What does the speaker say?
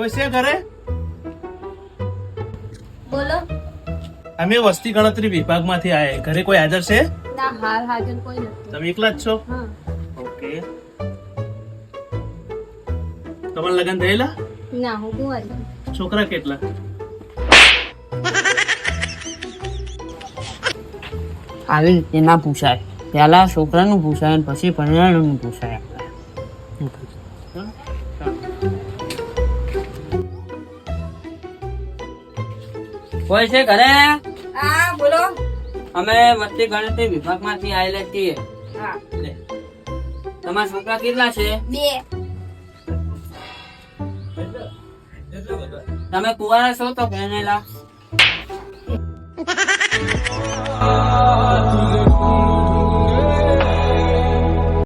કોઈ છે ઘરે? બોલો. અમે વસ્તી ગણતરી વિભાગમાંથી આયા. ઘરે કોઈ હાજર છે? ના, હાલ હાજર કોઈ નથી. તમે એકલા જ છો? હા. ઓકે. તમારા લગ્ન થયેલા? ના, હું કુંવારી છું. છોકરા કેટલા? આવી રીતે ના પૂછાય. પહેલા છોકરાનું પૂછાય અને પછી પરિણામનું પૂછાય. કોઈ છે ઘરે? હા, બોલો. અમે વસ્તી ગણતરી વિભાગમાંથી આવેલા છીએ. હા. તમારા છોકરા કેટલા છે? 2. તમે કુંવારા છો તો ભણેલા?